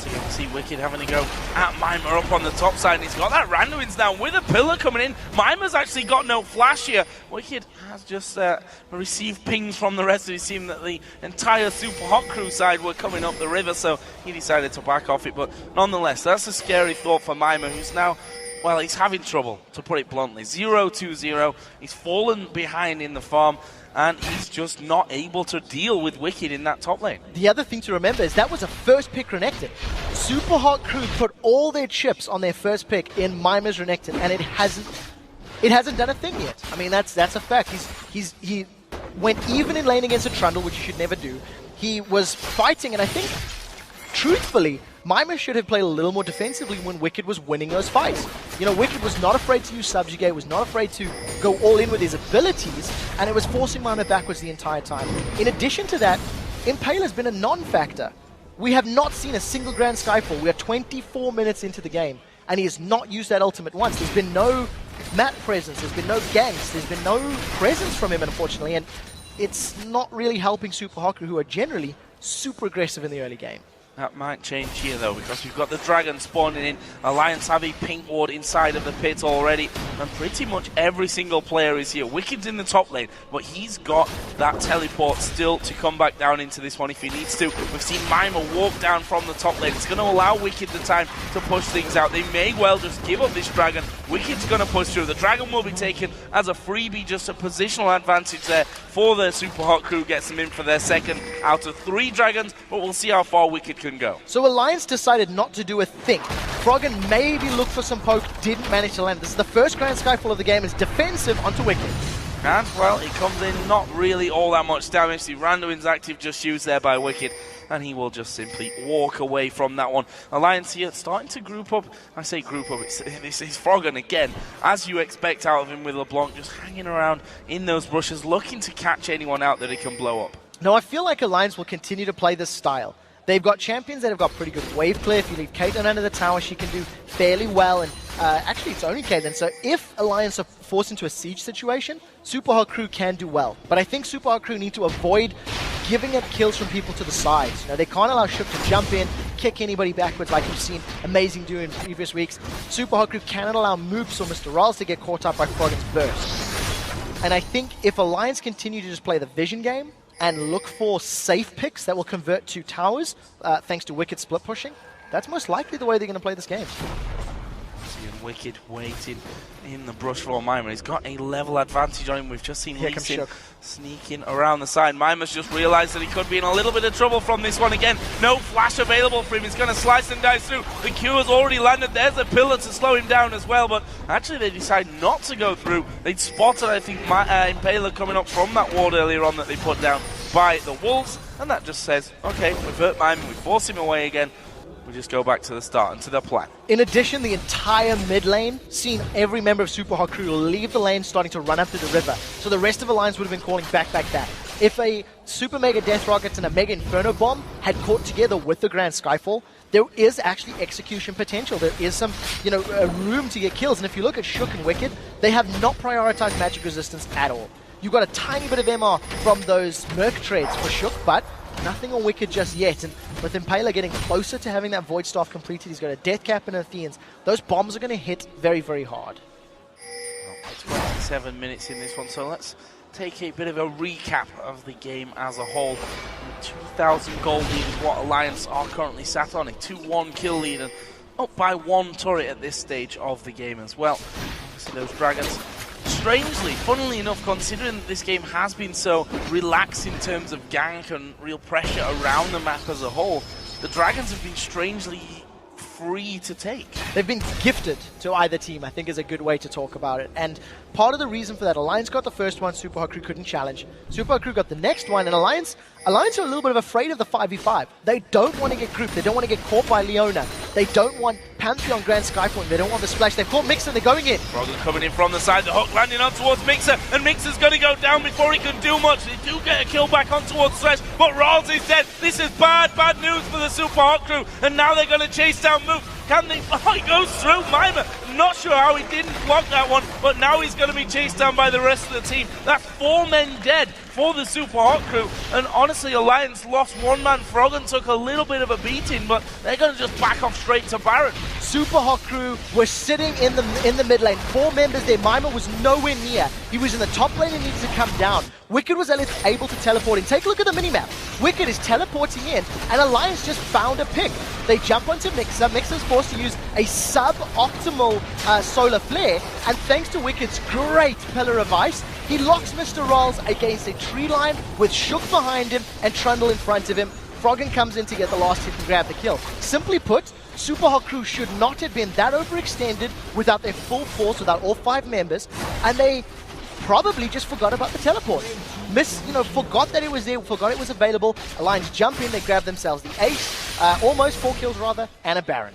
So you can see Wicked having to go at Mima up on the top side, and he's got that Randuin's down with a pillar coming in. Mima's actually got no flash here. Wicked has just received pings from the rest of his team that the entire Super Hot Crew side were coming up the river, so he decided to back off it. But nonetheless, that's a scary thought for Mima, who's now, well, he's having trouble, to put it bluntly. 0-2-0. He's fallen behind in the farm, and he's just not able to deal with Wicked in that top lane. The other thing to remember is that was a first pick Renekton. Super Hot Crew put all their chips on their first pick in Mima's Renekton, and it hasn't done a thing yet. I mean, that's a fact. He went even in lane against a Trundle, which you should never do. He was fighting, and I think, truthfully, Mima should have played a little more defensively when Wicked was winning those fights. You know, Wicked was not afraid to use Subjugate, was not afraid to go all in with his abilities, and it was forcing Mima backwards the entire time. In addition to that, Impale has been a non-factor. We have not seen a single Grand Skyfall. We are 24 minutes into the game, and he has not used that ultimate once. There's been no mat presence, there's been no ganks, there's been no presence from him, unfortunately, and it's not really helping Super Hot Crew, who are generally super aggressive in the early game. That might change here, though, because we've got the Dragon spawning in. Alliance have a pink ward inside of the pit already, and pretty much every single player is here. Wicked's in the top lane, but he's got that teleport still to come back down into this one if he needs to. We've seen Mima walk down from the top lane. It's going to allow Wicked the time to push things out. They may well just give up this Dragon. Wicked's going to push through. The Dragon will be taken as a freebie, just a positional advantage there for the Super Hot Crew. Gets them in for their second out of 3 Dragons, but we'll see how far Wicked can go. So Alliance decided not to do a thing. Froggen maybe looked for some poke, didn't manage to land. This is the first Grand Skyfall of the game, is defensive onto Wicked. And, well, he comes in not really all that much damage. The Randuin's active just used there by Wicked, and he will just simply walk away from that one. Alliance here starting to group up. I say group up, it's Froggen again, as you expect out of him with LeBlanc, just hanging around in those bushes, looking to catch anyone out that he can blow up. No, I feel like Alliance will continue to play this style. They've got champions that have got pretty good wave clear. If you leave Caitlyn under the tower, she can do fairly well. And actually, it's only Caitlyn. So if Alliance are forced into a siege situation, Super Hot Crew can do well. But I think Super Hot Crew need to avoid giving up kills from people to the sides. You know, they can't allow Shook to jump in, kick anybody backwards like we've seen Amazing do in previous weeks. Super Hot Crew cannot allow Moops or Mr. Ralls to get caught up by Froggen's burst. And I think if Alliance continue to just play the vision game, and look for safe picks that will convert to towers, thanks to Wicked split pushing, that's most likely the way they're going to play this game. Seeing Wicked waiting in the brush for Mima. He's got a level advantage on him. We've just seen Lee Sin sneaking around the side. Mima's just realized that he could be in a little bit of trouble from this one again. No flash available for him. He's going to slice and dice through. The Q has already landed. There's a pillar to slow him down as well, but actually they decide not to go through. They'd spotted, I think, Impaler coming up from that ward earlier on that they put down by the Wolves, and that just says, okay, we've hurt Mima, we force him away again. We just go back to the start and to the plan. In addition, the entire mid lane, seeing every member of Super Hot Crew leave the lane, starting to run up to the river. So the rest of Alliance would have been calling back. If a Super Mega Death Rockets and a Mega Inferno Bomb had caught together with the Grand Skyfall, there is actually execution potential. There is some, room to get kills. And if you look at Shook and Wicked, they have not prioritized magic resistance at all. You've got a tiny bit of MR from those Merc trades for Shook, but nothing on Wicked just yet. And with Impaler getting closer to having that Void Staff completed, he's got a Death Cap and Athenians. Those bombs are going to hit very, very hard. Well, 27 minutes in this one, so let's take a bit of a recap of the game as a whole. 2,000 gold lead is what Alliance are currently sat on, a 2-1 kill lead, and up by 1 turret at this stage of the game as well. See those Dragons. Strangely, funnily enough, considering that this game has been so relaxed in terms of gank and real pressure around the map as a whole, the Dragons have been strangely free to take. They've been gifted to either team, I think is a good way to talk about it. And part of the reason for that, Alliance got the first one, Super Hot Crew couldn't challenge. Super Hot Crew got the next one, and Alliance are a little bit of afraid of the 5v5. They don't want to get grouped. They don't want to get caught by Leona. They don't want Pantheon Grand Skypoint. They don't want the splash. They've caught Mixer. They're going in. Froggen coming in from the side. The hook landing on towards Mixer, and Mixer's going to go down before he can do much. They do get a kill back on towards Thresh, but Rawls is dead. This is bad news for the Super Hot Crew, and now they're going to chase down Mook. Can they? Oh, he goes through Mima. Not sure how he didn't block that one, but now he's going to be chased down by the rest of the team. That's 4 men dead for the Super Hot Crew. And honestly, Alliance lost one man. Froggen took a little bit of a beating, but they're going to just back off straight to Baron. Super Hot Crew were sitting in the mid lane. 4 members there. Mima was nowhere near. He was in the top lane and needed to come down. Wicked was able to teleport in. Take a look at the minimap. Wicked is teleporting in, and Alliance just found a pick. They jump onto Mixer. Mixer's forced to use a sub-optimal solar flare, and thanks to Wicked's great Pillar of Ice, he locks Mr. Rolls against a tree line with Shook behind him and Trundle in front of him. Froggen comes in to get the last hit and grab the kill. Simply put, Super Hot Crew should not have been that overextended without their full force, without all 5 members, and they probably just forgot about the teleport. Forgot that it was there, forgot it was available. Alliance jump in, they grab themselves the ace, almost 4 kills rather, and a Baron.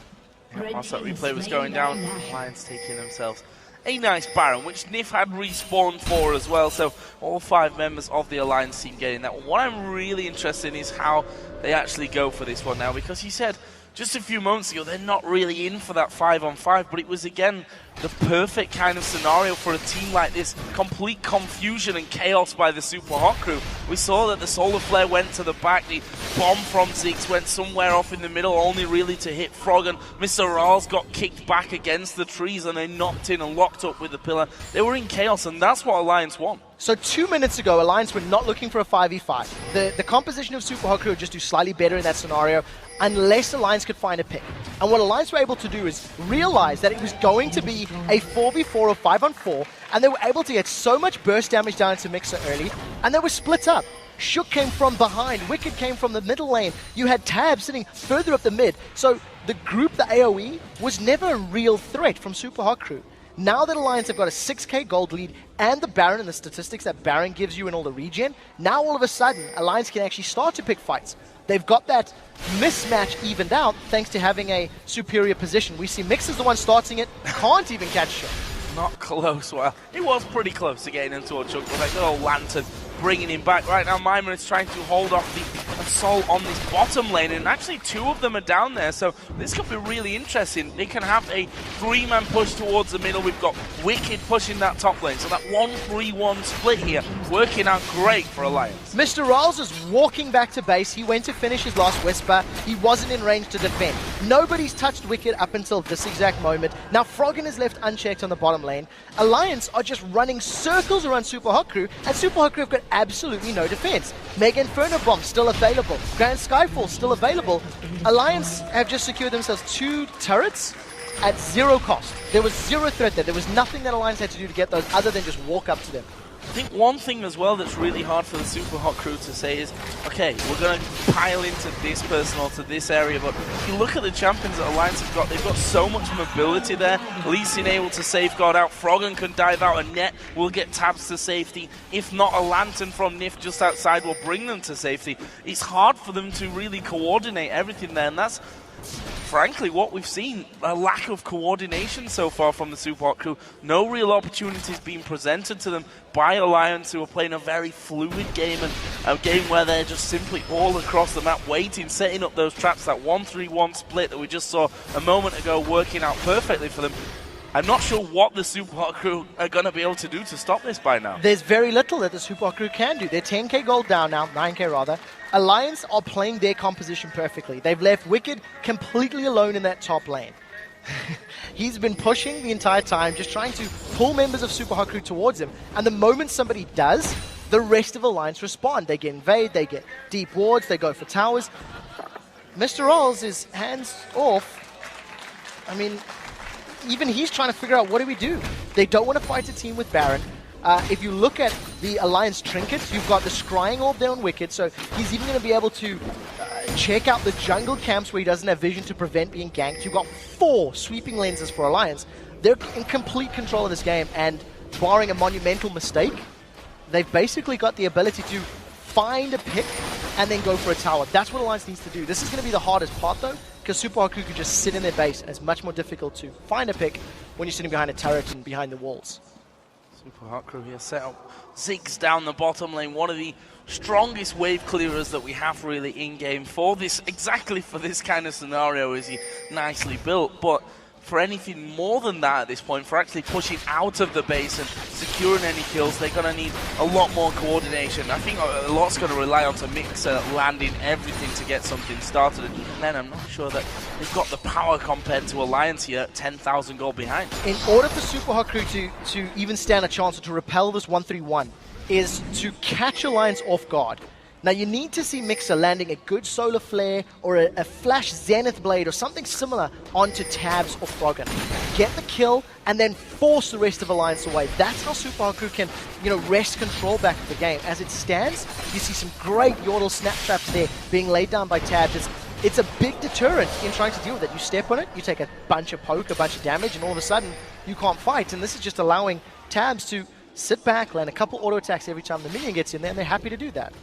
Yeah, whilst that replay was going down, Alliance taking themselves a nice Baron, which Nif had respawned for as well, so all 5 members of the Alliance team getting that. What I'm really interested in is how they actually go for this one now, because he said just a few moments ago they're not really in for that 5-on-5, but it was again the perfect kind of scenario for a team like this. Complete confusion and chaos by the Super Hot Crew. We saw that the Solar Flare went to the back, the bomb from Ziggs went somewhere off in the middle, only really to hit Froggen. Mr. Rals got kicked back against the trees and they knocked in and locked up with the pillar. They were in chaos, and that's what Alliance won. So 2 minutes ago, Alliance were not looking for a 5v5. The composition of Super Hot Crew would just do slightly better in that scenario, unless Alliance could find a pick. And what Alliance were able to do is realize that it was going to be a 4v4 or 5-on-4, and they were able to get so much burst damage down into Mixer early, and they were split up. Shook came from behind, Wicked came from the middle lane, you had Tab sitting further up the mid, so the group, the AoE, was never a real threat from Super Hot Crew. Now that Alliance have got a 6k gold lead and the Baron and the statistics that Baron gives you in all the regen, now all of a sudden Alliance can actually start to pick fights. They've got that mismatch evened out thanks to having a superior position. We see Mix is the one starting it, can't even catch Shook. Not close. Well, it was pretty close to getting into a Chuck, but that good old Lantern bringing him back. Right now, Mima is trying to hold off the assault on this bottom lane, and actually 2 of them are down there, so this could be really interesting. They can have a 3-man push towards the middle. We've got Wicked pushing that top lane, so that 1-3-1 split here working out great for Alliance. Mr. Riles is walking back to base. He went to finish his last Whisper. He wasn't in range to defend. Nobody's touched Wicked up until this exact moment. Now Froggen is left unchecked on the bottom lane. Alliance are just running circles around Super Hot Crew, and Super Hot Crew have got absolutely no defense. Mega Inferno Bomb still available. Grand Skyfall still available. Alliance have just secured themselves 2 turrets at 0 cost. There was 0 threat there. There was nothing that Alliance had to do to get those other than just walk up to them. I think one thing as well that's really hard for the Super Hot Crew to say is, okay, we're going to pile into this person or to this area, but if you look at the champions that Alliance have got, they've got so much mobility there. Lee Sin able to safeguard out, Froggen can dive out, a net will get tabs to safety. If not, a Lantern from Nif just outside will bring them to safety. It's hard for them to really coordinate everything there, and that's frankly what we've seen, a lack of coordination so far from the Super Hot Crew. No real opportunities being presented to them by Alliance, who are playing a very fluid game, and a game where they're just simply all across the map waiting, setting up those traps. That 1-3-1 split that we just saw a moment ago working out perfectly for them. I'm not sure what the Super Hot Crew are going to be able to do to stop this by now. There's very little that the Super Hot Crew can do. They're 10k gold down now, 9k rather. Alliance are playing their composition perfectly. They've left Wicked completely alone in that top lane. He's been pushing the entire time, just trying to pull members of Super Hot Crew towards him. And the moment somebody does, the rest of Alliance respond. They get invade, they get deep wards, they go for towers. Mr. Rolls is hands off. I mean, even he's trying to figure out, what do we do? They don't want to fight a team with Baron. If you look at the Alliance trinkets, you've got the Scrying Orb there on Wicked, so he's even going to be able to check out the jungle camps where he doesn't have vision to prevent being ganked. You've got 4 sweeping lenses for Alliance. They're in complete control of this game, and barring a monumental mistake, they've basically got the ability to find a pick and then go for a tower. That's what Alliance needs to do. This is going to be the hardest part, though, because Super Hot Crew can just sit in their base, and it's much more difficult to find a pick when you're sitting behind a turret and behind the walls. Super Hot Crew here set up Ziggs down the bottom lane, one of the strongest wave clearers that we have really in game for this, exactly for this kind of scenario. Is he nicely built, but for anything more than that at this point, for actually pushing out of the base and securing any kills. They're going to need a lot more coordination. I think a lot's going to rely on to Mixer landing everything to get something started, and even then I'm not sure that they've got the power compared to Alliance here, 10,000 gold behind. In order for Super Hot Crew to even stand a chance or to repel this 1-3-1 is to catch Alliance off guard. Now you need to see Mixer landing a good Solar Flare or a Flash Zenith Blade or something similar onto Tabs or Froggen. Get the kill and then force the rest of Alliance away. That's how Super Hot Crew can, wrest control back of the game. As it stands, you see some great Yordle snap traps there being laid down by Tabs. It's a big deterrent in trying to deal with it. You step on it, you take a bunch of poke, a bunch of damage, and all of a sudden you can't fight. And this is just allowing Tabs to sit back, land a couple auto attacks every time the minion gets in there, and they're happy to do that.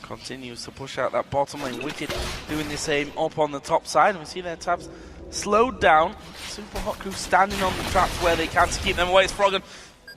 Continues to push out that bottom lane. Wicked doing the same up on the top side. And we see their Tabs slowed down. Super Hot Crew standing on the traps where they can to keep them away. It's Froggen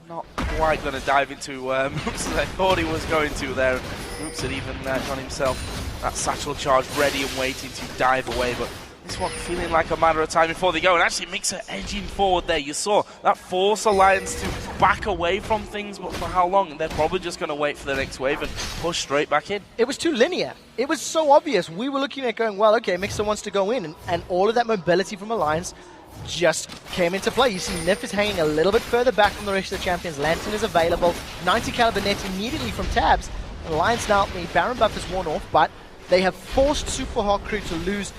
not quite going to dive into Moops as I thought he was going to there. Moops had even got himself that satchel charge ready and waiting to dive away. But this one feeling like a matter of time before they go. And actually Mixer edging forward there. You saw that force Alliance to back away from things, but for how long? They're probably just going to wait for the next wave and push straight back in. It was too linear. It was so obvious. We were looking at going, well, okay, Mixer wants to go in. And all of that mobility from Alliance just came into play. You see Nif is hanging a little bit further back from the rest of the champions. Lantern is available. 90 caliber net immediately from Tabs. And Alliance now, the Baron buff is worn off, but they have forced Super Hot Crew to lose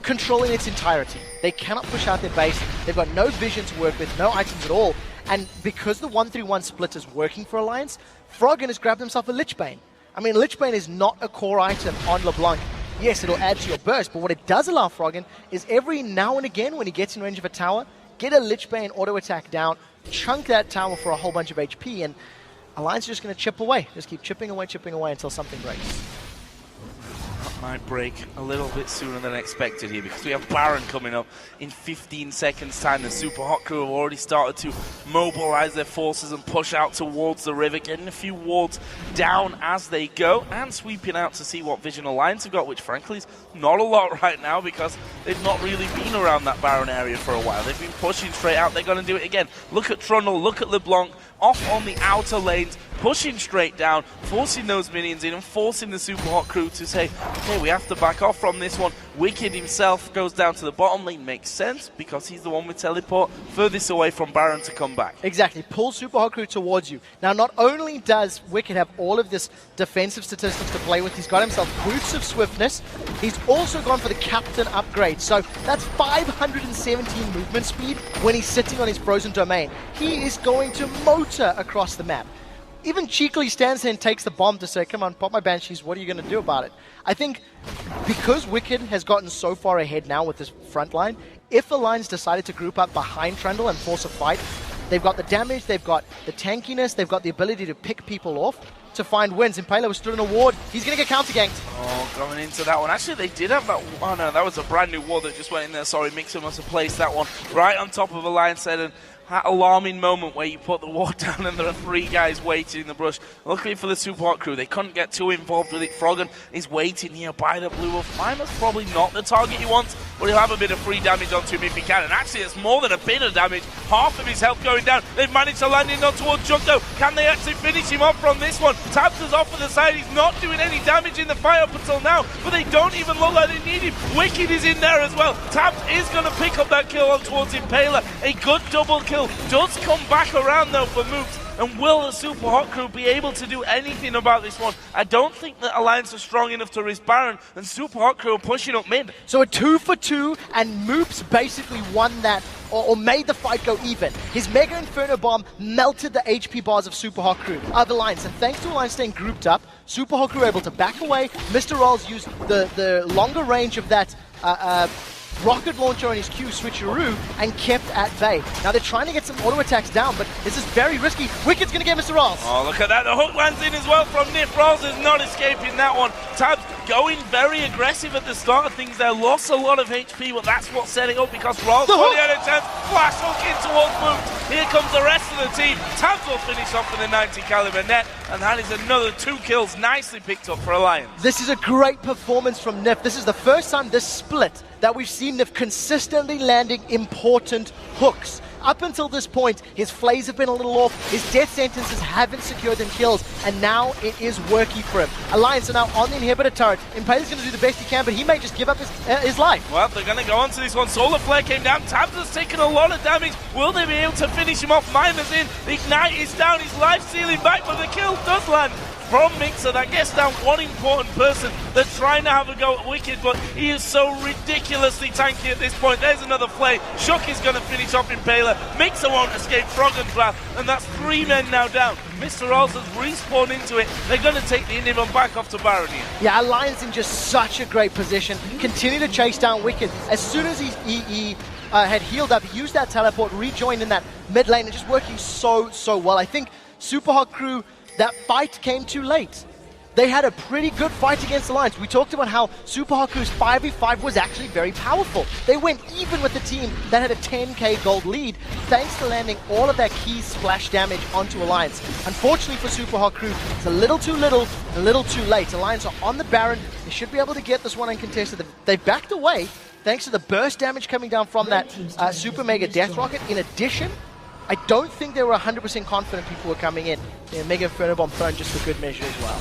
control in its entirety. They cannot push out their base. They've got no vision to work with, no items at all. And because the 1-3-1 split is working for Alliance, Froggen has grabbed himself a Lichbane. I mean, Lichbane is not a core item on LeBlanc. Yes, it'll add to your burst, but what it does allow Froggen is every now and again when he gets in range of a tower, get a Lichbane auto attack down, chunk that tower for a whole bunch of HP, and Alliance is just going to chip away. Just keep chipping away until something breaks. Might break a little bit sooner than expected here because we have Baron coming up in 15 seconds time. The Super Hot Crew have already started to mobilize their forces and push out towards the river, getting a few wards down as they go and sweeping out to see what Vision Alliance have got, which frankly is not a lot right now because they've not really been around that Baron area for a while. They've been pushing straight out. They're going to do it again. Look at Trundle, look at LeBlanc off on the outer lanes, pushing straight down, forcing those minions in and forcing the Super Hot Crew to say, okay, we have to back off from this one. Wicked himself goes down to the bottom lane. Makes sense because he's the one with teleport furthest away from Baron to come back. Exactly. Pull Super Hot Crew towards you. Now, not only does Wicked have all of this defensive statistics to play with, he's got himself boots of swiftness. He's also gone for the captain upgrade. So that's 517 movement speed when he's sitting on his frozen domain. He is going to motor across the map. Even cheekily stands there and takes the bomb to say, come on, pop my Banshees, what are you going to do about it? I think because Wicked has gotten so far ahead now with this front line, if Alliance decided to group up behind Trundle and force a fight, they've got the damage, they've got the tankiness, they've got the ability to pick people off to find wins. Impaler was stood in a ward. He's going to get counter-ganked. Oh, going into that one. Actually, they did have that. Oh, no, that was a brand new ward that just went in there. Sorry, Mixer must have placed that one right on top of Alliance head. And that alarming moment where you put the ward down and there are 3 guys waiting in the brush. Luckily for the Super Hot Crew, they couldn't get too involved with it. Froggen is waiting here by the blue wolf. Mimer's probably not the target he wants, but he'll have a bit of free damage onto him if he can. And actually, it's more than a bit of damage. Half of his health going down. They've managed to land in on towards Junk though. Can they actually finish him off from this one? Tabs is off to the side. He's not doing any damage in the fight up until now, but they don't even look like they need him. Wicked is in there as well. Tabs is going to pick up that kill on towards Impaler. A good double kill. Does come back around though for Moops. And will the Super Hot Crew be able to do anything about this one? I don't think that Alliance are strong enough to risk Baron, and Super Hot Crew are pushing up mid. So a 2 for 2, and Moops basically won that, or made the fight go even. His Mega Inferno Bomb melted the HP bars of Super Hot Crew, of Alliance, and thanks to Alliance staying grouped up, Super Hot Crew were able to back away. Mr. Rolls used the longer range of that rocket launcher on his Q switcheroo and kept at bay. Now they're trying to get some auto attacks down, but this is very risky. Wicked's going to get Mr. Rolls. Oh, look at that. The hook lands in as well from Nif. Rolls is not escaping that one. Tabs going very aggressive at the start of things there. Lost a lot of HP, but that's what's setting up because Rolls finally had a chance. Flash hook in towards Boots. Here comes the rest of the team. Tabs will finish off with a 90 caliber net, and that is another 2 kills nicely picked up for Alliance. This is a great performance from Nif. This is the first time this split that we've seen Nif consistently landing important hooks. Up until this point, his flays have been a little off, his death sentences haven't secured them kills, and now it is working for him. Alliance are now on the inhibitor turret. Impale's going to do the best he can, but he may just give up his life. Well, they're going to go on to this one. Solar Flare came down. Tabs has taken a lot of damage. Will they be able to finish him off? Mimer's in. The Ignite is down. His life stealing back, but the kill does land from Mixer. That gets down one important person. They're trying to have a go at Wicked, but he is so ridiculously tanky at this point. There's another flame. Shook is going to finish off Impaler. Mixer won't escape Froggen's wrath, and that's 3 men now down. Mr. Rolls has respawned into it. They're going to take the Inhib back off to Baron here. Yeah, Alliance in just such a great position. Continue to chase down Wicked. As soon as he had healed up, he used that teleport, rejoined in that mid lane, and just working so well. I think Super Hot Crew, that fight came too late. They had a pretty good fight against Alliance. We talked about how Super Hot Crew's 5v5 was actually very powerful. They went even with the team that had a 10k gold lead, thanks to landing all of that key splash damage onto Alliance. Unfortunately for Super Hot Crew, it's a little too little, a little too late. Alliance are on the Baron. They should be able to get this one uncontested. They've backed away thanks to the burst damage coming down from that Super Mega Death Rocket. In addition, I don't think they were 100% confident people were coming in. Mega Inferno Bomb thrown just for good measure as well.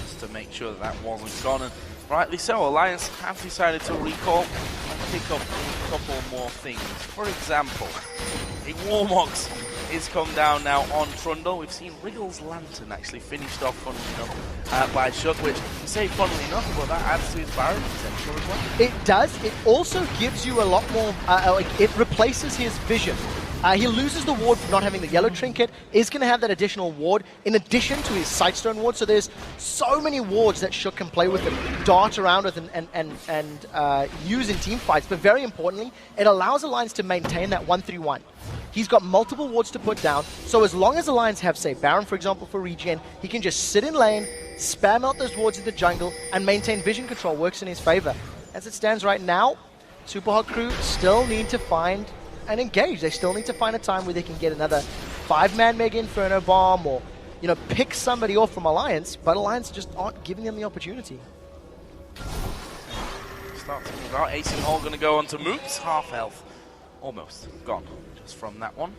Just to make sure that wasn't gone, and rightly so. Alliance have decided to recall and pick up a couple more things. For example, a Warmox is come down now on Trundle. We've seen Wriggle's Lantern actually finished off, funnily enough, by Shook, which you say funnily enough, but that adds to his Baron potential as well. It does. It also gives you a lot more, it replaces his vision. He loses the ward for not having the yellow trinket, is going to have that additional ward in addition to his Sightstone ward, so there's so many wards that Shook can play with and dart around with and use in team fights, but very importantly, it allows Alliance to maintain that 1-3-1. He's got multiple wards to put down, so as long as Alliance have, say, Baron, for example, for regen, he can just sit in lane, spam out those wards in the jungle, and maintain vision control. Works in his favor. As it stands right now, Super Hot Crew still need to find and engage. They still need to find a time where they can get another 5-man Mega Inferno Bomb or, you know, pick somebody off from Alliance, but Alliance just aren't giving them the opportunity. Start thinking about Ace and Hall going to go on to Moops, half health. Almost gone just from that one.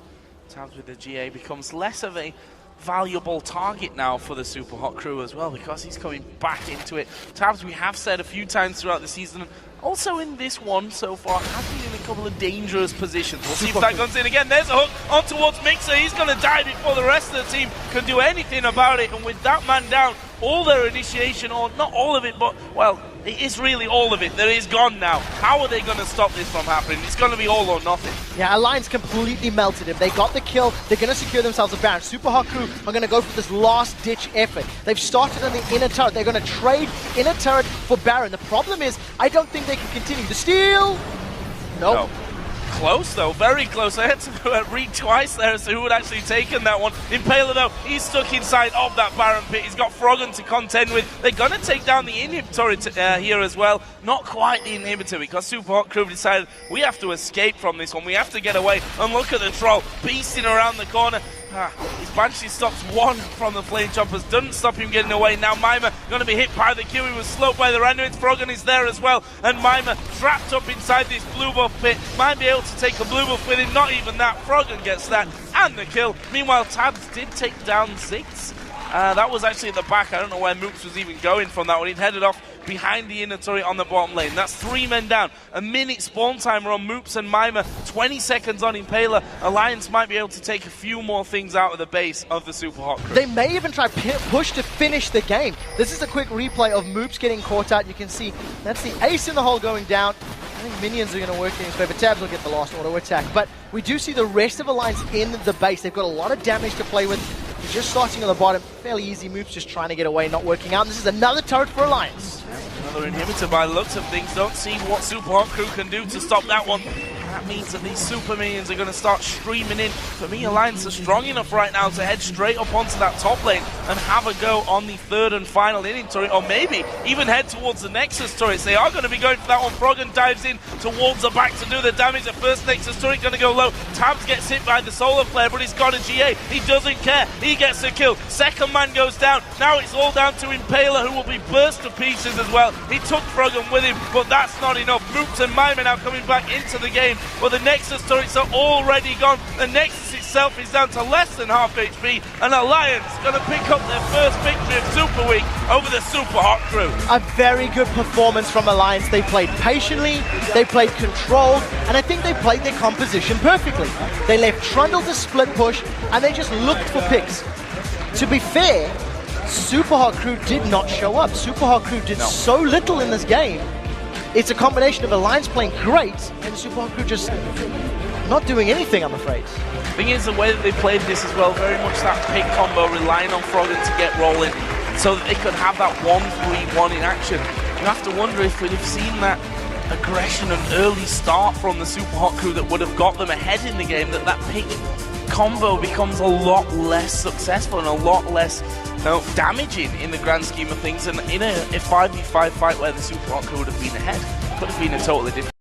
Tabs with the GA becomes less of a valuable target now for the Super Hot Crew as well, because he's coming back into it. Tabs, we have said a few times throughout the season, also in this one so far, has been in a couple of dangerous positions. We'll see if that comes in again. There's a hook on towards Mixer. He's going to die before the rest of the team can do anything about it. And with that man down, all their initiation, or not all of it, but, well, it is really all of it. That is gone now. How are they going to stop this from happening? It's going to be all or nothing. Yeah, Alliance completely melted him. They got the kill. They're going to secure themselves a Baron. Super Hot Crew are going to go for this last-ditch effort. They've started on the inner turret. They're going to trade inner turret for Baron. The problem is, I don't think they can continue. The steal? Nope. No. Close though, very close. I had to read twice there as to who had actually taken that one. Impaler though, he's stuck inside of that Baron pit. He's got Froggen to contend with. They're going to take down the inhibitor here as well. Not quite the inhibitor, because Super Hot Crew decided we have to escape from this one. We have to get away. And look at the troll beasting around the corner. His Banshee stops one from the Flame Choppers, doesn't stop him getting away. Now Mimer going to be hit by the Q. He was slowed by the Randuins. Froggen is there as well, and Mimer trapped up inside this blue buff pit. Might be able to take a blue buff with him, not even that. Froggen gets that and the kill. Meanwhile, Tabs did take down Ziggs. That was actually at the back. I don't know where Moops was even going from that one. He'd headed off behind the inner turret on the bottom lane. That's 3 men down. A minute spawn timer on Moops and Mimer. 20 seconds on Impaler. Alliance might be able to take a few more things out of the base of the Super Hot Crew. They may even try push to finish the game. This is a quick replay of Moops getting caught out. You can see that's the ace in the hole going down. I think minions are going to work in his favor. Tabs will get the last auto attack. But we do see the rest of Alliance in the base. They've got a lot of damage to play with. He's just starting on the bottom. Fairly easy moves, just trying to get away, not working out. This is another turret for Alliance. Another inhibitor by the looks of things. Don't see what Super Hot Crew can do to stop that one. That means that these super minions are going to start streaming in. For me, Alliance are strong enough right now to head straight up onto that top lane. and have a go on the third and final inning turret, or maybe even head towards the Nexus turrets. They are going to be going for that one. Froggen dives in towards the back to do the damage. The first Nexus turret going to go low. Tabs gets hit by the Solar Flare, but he's got a GA. He doesn't care. He gets a kill. Second man goes down. Now it's all down to Impaler, who will be burst to pieces as well. He took Froggen with him, but that's not enough. Moops and Mime now coming back into the game, but the Nexus turrets are already gone. The Nexus itself is down to less than half HP, and Alliance going to pick up their first victory of Super Week over the Super Hot crew. A very good performance from Alliance. They played patiently, they played controlled, and I think they played their composition perfectly. They left Trundle to split push, and they just looked for picks. To be fair, Super Hot crew did not show up. Super Hot crew did so little in this game. It's a combination of Alliance playing great and Super Hot crew just not doing anything, I'm afraid. The thing is, the way that they played this as well, very much that pick combo, relying on Froggen to get rolling so that they could have that 1-3-1 in action. You have to wonder if we'd have seen that aggression and early start from the Super Hot crew that would have got them ahead in the game, that pick combo becomes a lot less successful and a lot less damaging in the grand scheme of things. And in a 5v5 fight where the Super Hot crew would have been ahead, could have been a totally different